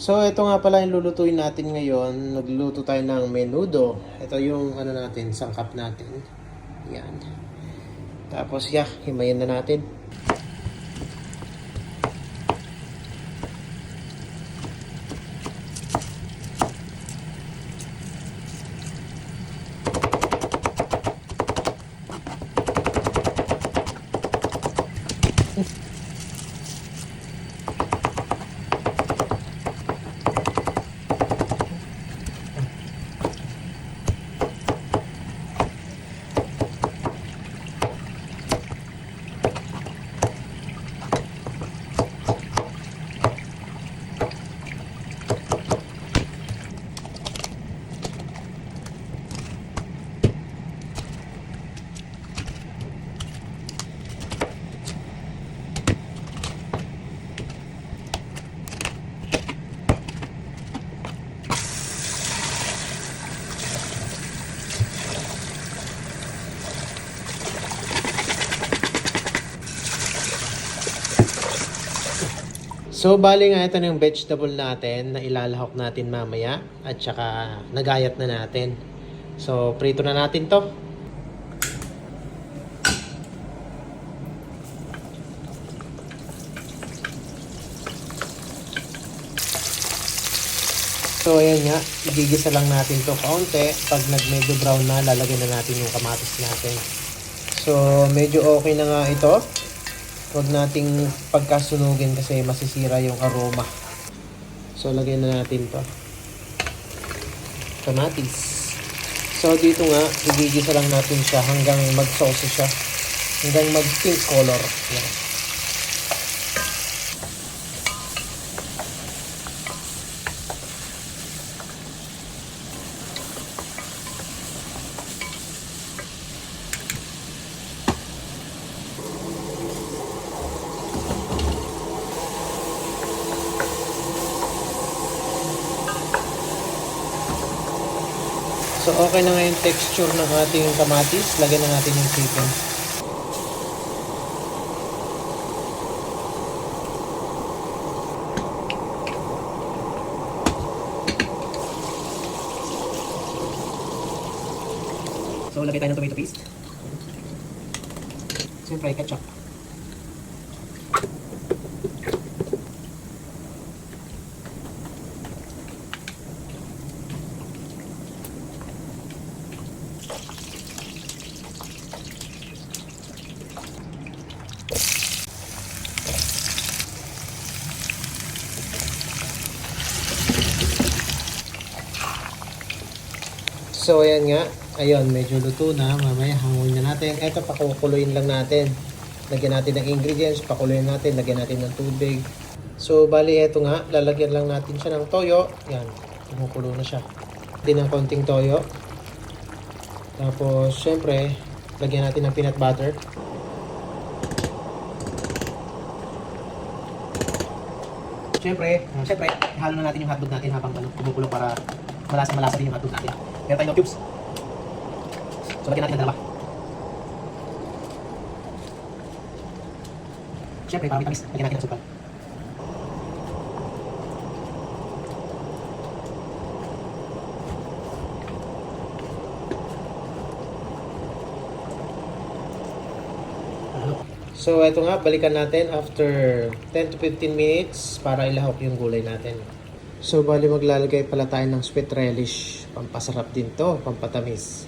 So, ito nga pala yung lulutuin natin ngayon. Nagluluto tayo ng menudo. Ito yung ano natin, sangkap natin. Yan. Tapos, himayin na natin. So, bali nga ito na yung vegetable natin na ilalahok natin mamaya at saka nagayat na natin. So, prito na natin to. So, ayan nga. Igigisa lang natin to kaunti. Pag nag-medyo brown na, lalagyan na natin yung kamatis natin. So, medyo okay na nga ito. Huwag nating pagkasunugin kasi masisira yung aroma. So, lagyan na natin to. Kamatis. So, dito nga, igigisa lang natin siya hanggang mag-sauce siya. Hanggang mag-pink color. Yan. So, okay na nga yung texture ng ating kamatis. Lagyan na natin yung chicken. So, lagay tayo ng tomato paste. Siyempre, ketchup. So, ayan nga. Ayun, medyo luto na. Mamaya, hanguin na natin. Ito, pakukuluin lang natin. Lagyan natin ng ingredients, pakuluin natin, lagyan natin ng tubig. So, bali, ito nga. Lalagyan lang natin siya ng toyo. Yan, kumukulo na siya. Din ng konting toyo. Tapos, syempre, lagyan natin ng peanut butter. Syempre, ihalo na natin yung hotdog natin habang kumukulo para malasa din yung hotdog natin. Meron tayo ng cubes. So, lagyan natin ng dalawa. Siyempre, para may tamis, lagyan natin ng sukal. So, ito nga, balikan natin after 10 to 15 minutes para ilahok yung gulay natin. So, bali maglalagay pala tayo ng sweet relish. Pampasarap din to, pampatamis.